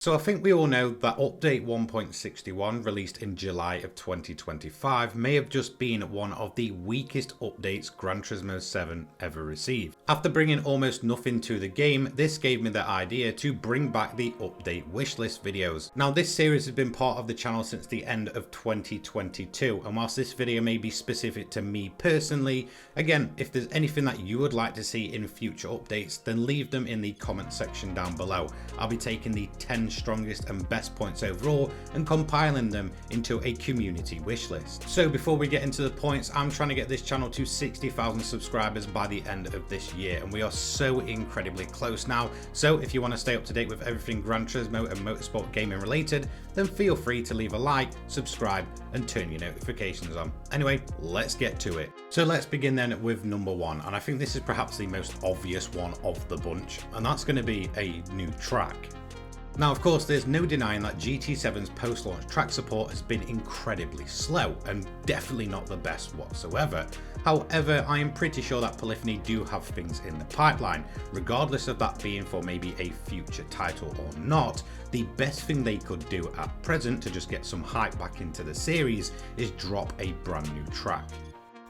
So I think we all know that update 1.61 released in July of 2025 may have just been one of the weakest updates Gran Turismo 7 ever received. After bringing almost nothing to the game, this gave me the idea to bring back the update wishlist videos. Now this series has been part of the channel since the end of 2022, and whilst this video may be specific to me personally, again, if there's anything that you would like to see in future updates, then leave them in the comment section down below. I'll be taking the 10 strongest and best points overall and compiling them into a community wish list. So before we get into the points, I'm trying to get this channel to 60,000 subscribers by the end of this year, and we are so incredibly close now. So if you want to stay up to date with everything Gran Turismo and motorsport gaming related, then feel free to leave a like, subscribe and turn your notifications on. Anyway, let's get to it. So let's begin then with number one, and I think this is perhaps the most obvious one of the bunch, and that's going to be a new track. Now of course there's no denying that GT7's post-launch track support has been incredibly slow and definitely not the best whatsoever. However, I am pretty sure that Polyphony do have things in the pipeline. Regardless of that being for maybe a future title or not, the best thing they could do at present to just get some hype back into the series is drop a brand new track.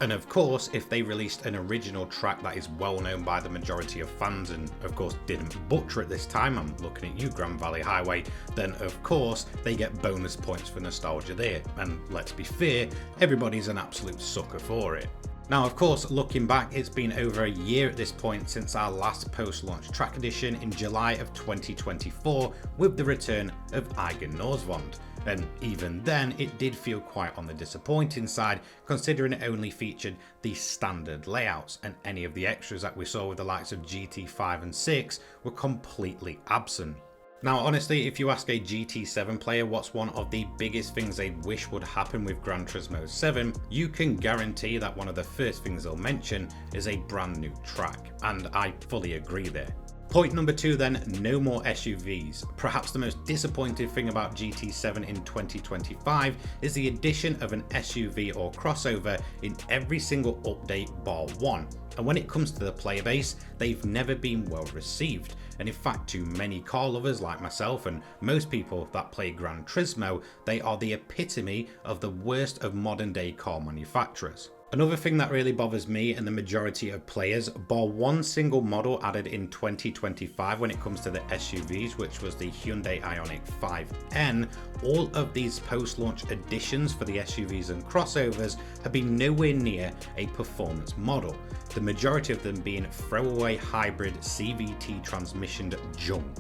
And of course, if they released an original track that is well known by the majority of fans and of course didn't butcher it this time, I'm looking at you Grand Valley Highway, then of course they get bonus points for nostalgia there. And let's be fair, everybody's an absolute sucker for it. Now of course, looking back, it's been over a year at this point since our last post-launch track edition in July of 2024 with the return of Eigen Norsvond. And even then, it did feel quite on the disappointing side, considering it only featured the standard layouts, and any of the extras that we saw with the likes of GT5 and 6 were completely absent. Now honestly, if you ask a GT7 player what's one of the biggest things they wish would happen with Gran Turismo 7, you can guarantee that one of the first things they'll mention is a brand new track, and I fully agree there. Point number two then, no more SUVs. Perhaps the most disappointing thing about GT7 in 2025 is the addition of an SUV or crossover in every single update bar one. And when it comes to the player base, they've never been well received. And in fact, to many car lovers like myself and most people that play Gran Turismo, they are the epitome of the worst of modern day car manufacturers. Another thing that really bothers me and the majority of players, bar one single model added in 2025 when it comes to the SUVs, which was the Hyundai Ioniq 5N, all of these post-launch additions for the SUVs and crossovers have been nowhere near a performance model, the majority of them being throwaway hybrid CVT transmissioned junk.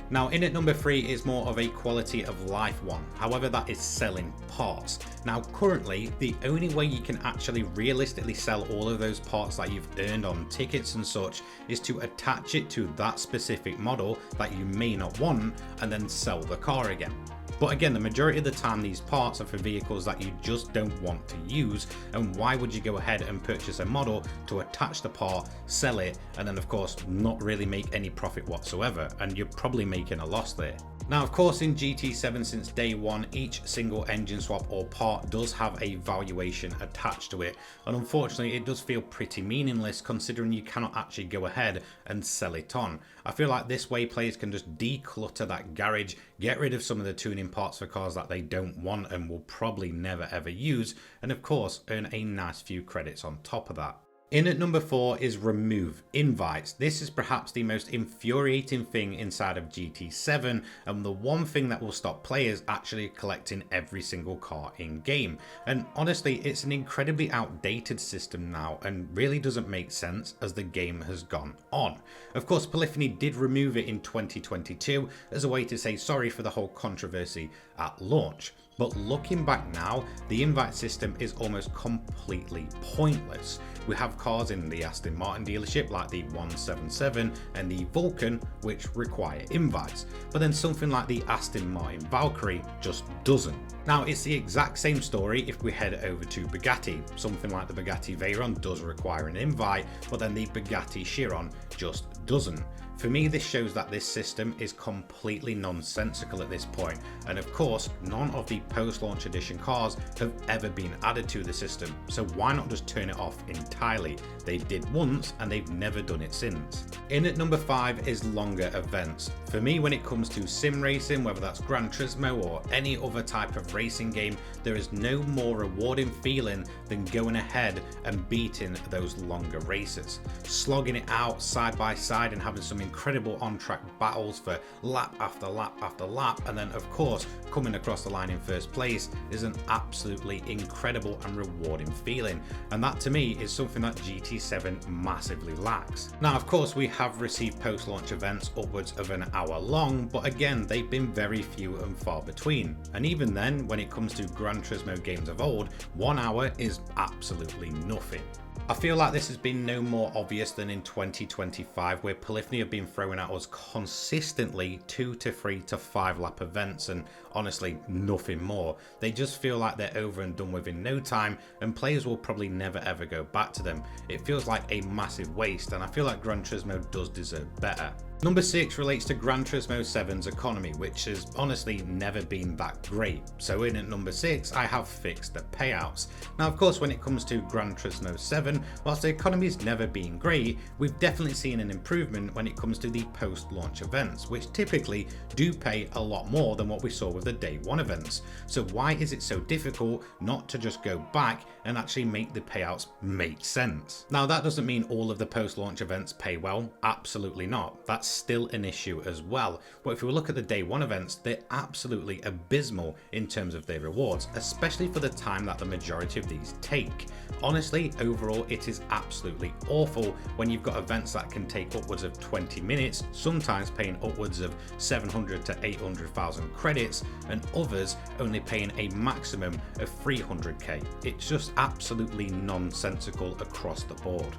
Now in at number 3 is more of a quality of life one, however that is selling parts. Now currently the only way you can actually realistically sell all of those parts that you've earned on tickets and such is to attach it to that specific model that you may not want and then sell the car again. But again, the majority of the time these parts are for vehicles that you just don't want to use, and why would you go ahead and purchase a model to attach the part, sell it, and then of course not really make any profit whatsoever, and you're probably making a loss there. Now of course in GT7 since day one, each single engine swap or part does have a valuation attached to it, and unfortunately it does feel pretty meaningless considering you cannot actually go ahead and sell it on. I feel like this way players can just declutter that garage, get rid of some of the tuning parts for cars that they don't want and will probably never ever use, and of course earn a nice few credits on top of that. In at number 4 is remove invites. This is perhaps the most infuriating thing inside of GT7 and the one thing that will stop players actually collecting every single car in game. And honestly, it's an incredibly outdated system now and really doesn't make sense as the game has gone on. Of course, Polyphony did remove it in 2022 as a way to say sorry for the whole controversy at launch. But looking back now, the invite system is almost completely pointless. We have cars in the Aston Martin dealership like the 177 and the Vulcan which require invites, but then something like the Aston Martin Valkyrie just doesn't. Now it's the exact same story if we head over to Bugatti. Something like the Bugatti Veyron does require an invite, but then the Bugatti Chiron just doesn't. For me, this shows that this system is completely nonsensical at this point, and of course, none of the post-launch edition cars have ever been added to the system, so why not just turn it off entirely? They did once, and they've never done it since. In at number 5 is longer events. For me, when it comes to sim racing, whether that's Gran Turismo or any other type of racing game, there is no more rewarding feeling than going ahead and beating those longer races. Slogging it out side by side and having some incredible on-track battles for lap after lap after lap, and then of course coming across the line in first place is an absolutely incredible and rewarding feeling, and that to me is something that GT7 massively lacks. Now of course we have received post-launch events upwards of an hour long, but again they've been very few and far between, and even then when it comes to Gran Turismo games of old, 1 hour is absolutely nothing. I feel like this has been no more obvious than in 2025, where Polyphony have been throwing at us consistently 2 to 3 to 5 lap events and honestly nothing more. They just feel like they're over and done with in no time, and players will probably never ever go back to them. It feels like a massive waste, and I feel like Gran Turismo does deserve better. Number 6 relates to Gran Turismo 7's economy, which has honestly never been that great. So in at number 6, I have fixed the payouts. Now of course when it comes to Gran Turismo 7, whilst the economy's never been great, we've definitely seen an improvement when it comes to the post-launch events, which typically do pay a lot more than what we saw with the day 1 events. So why is it so difficult not to just go back and actually make the payouts make sense? Now that doesn't mean all of the post-launch events pay well, absolutely not. That's still an issue as well, but if we look at the day 1 events, they're absolutely abysmal in terms of their rewards, especially for the time that the majority of these take. Honestly, overall it is absolutely awful when you've got events that can take upwards of 20 minutes, sometimes paying upwards of 700 to 800,000 credits, and others only paying a maximum of 300k. It's just absolutely nonsensical across the board.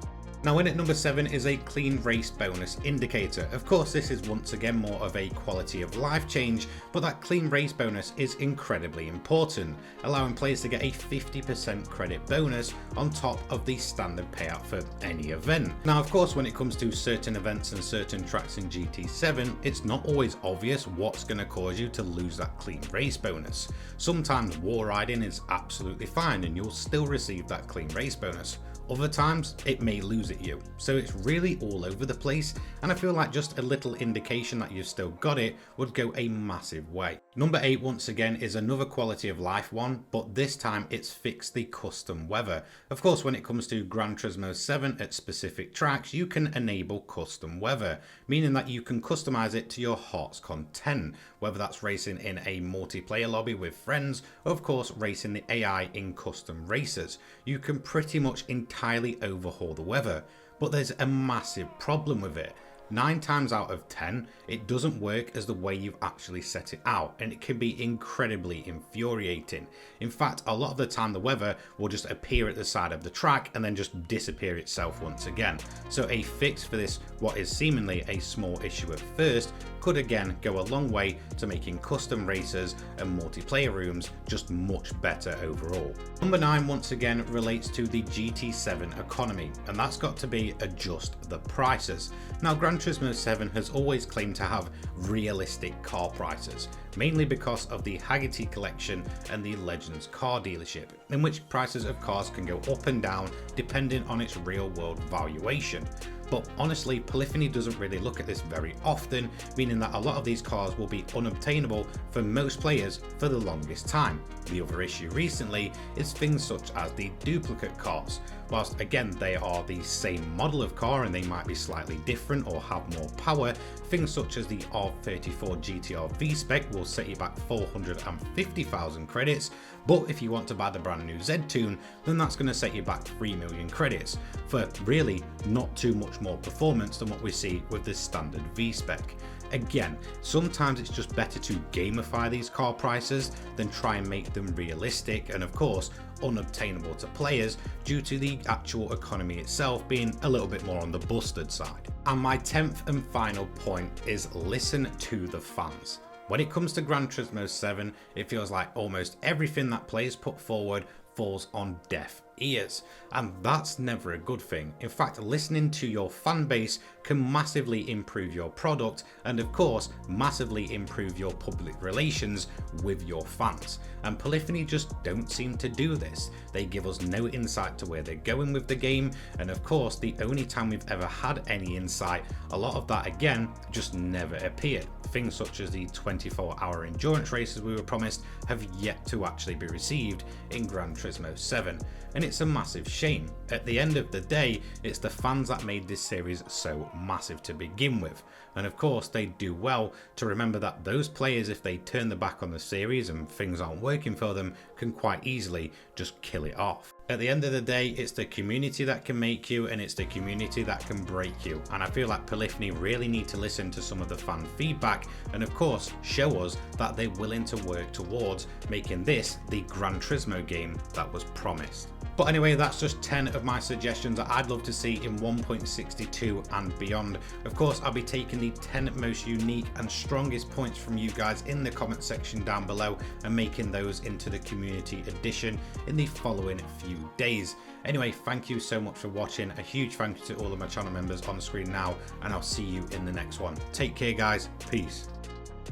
Now in at number 7 is a clean race bonus indicator. Of course this is once again more of a quality of life change, but that clean race bonus is incredibly important, allowing players to get a 50% credit bonus on top of the standard payout for any event. Now of course when it comes to certain events and certain tracks in GT7, it's not always obvious what's going to cause you to lose that clean race bonus. Sometimes wall riding is absolutely fine and you'll still receive that clean race bonus. Other times it may lose at you, so it's really all over the place, and I feel like just a little indication that you've still got it would go a massive way. Number 8 once again is another quality of life one, but this time it's fixed the custom weather. Of course when it comes to Gran Turismo 7 at specific tracks you can enable custom weather, meaning that you can customize it to your heart's content, whether that's racing in a multiplayer lobby with friends or of course racing the AI in custom races. You can pretty much entirely overhaul the weather, but there's a massive problem with it. 9 times out of 10, it doesn't work as the way you've actually set it out, and it can be incredibly infuriating. In fact, a lot of the time the weather will just appear at the side of the track and then just disappear itself once again. So a fix for this, what is seemingly a small issue at first, could again go a long way to making custom races and multiplayer rooms just much better overall. Number 9 once again relates to the GT7 economy, and that's got to be adjust the prices. Now Gran Turismo 7 has always claimed to have realistic car prices, mainly because of the Haggerty collection and the Legends car dealership, in which prices of cars can go up and down depending on its real world valuation. But honestly, Polyphony doesn't really look at this very often, meaning that a lot of these cars will be unobtainable for most players for the longest time. The other issue recently is things such as the duplicate cars. Whilst again they are the same model of car and they might be slightly different or have more power, things such as the R34 GTR V-Spec will set you back 450,000 credits, but if you want to buy the brand new Z-Tune, then that's going to set you back 3 million credits, for really not too much more performance than what we see with the standard V-Spec. Again, sometimes it's just better to gamify these car prices than try and make them realistic and of course unobtainable to players due to the actual economy itself being a little bit more on the busted side. And my 10th and final point is listen to the fans. When it comes to Gran Turismo 7, it feels like almost everything that players put forward falls on deaf ears. And that's never a good thing. In fact, listening to your fan base can massively improve your product and of course massively improve your public relations with your fans. And Polyphony just don't seem to do this. They give us no insight to where they're going with the game, and of course the only time we've ever had any insight, a lot of that again just never appeared. Things such as the 24-hour endurance races we were promised have yet to actually be received in Gran Turismo 7, and it's a massive shame. At the end of the day, it's the fans that made this series so massive to begin with, and of course they do well to remember that those players, if they turn their back on the series and things aren't working for them, can quite easily just kill it off. At the end of the day, it's the community that can make you and it's the community that can break you, and I feel like Polyphony really need to listen to some of the fan feedback and of course show us that they're willing to work towards making this the Gran Turismo game that was promised. But anyway, that's just 10 of my suggestions that I'd love to see in 1.62 and beyond. Of course, I'll be taking the 10 most unique and strongest points from you guys in the comment section down below and making those into the community edition in the following few days. Anyway, thank you so much for watching. A huge thank you to all of my channel members on the screen now, and I'll see you in the next one. Take care guys, peace.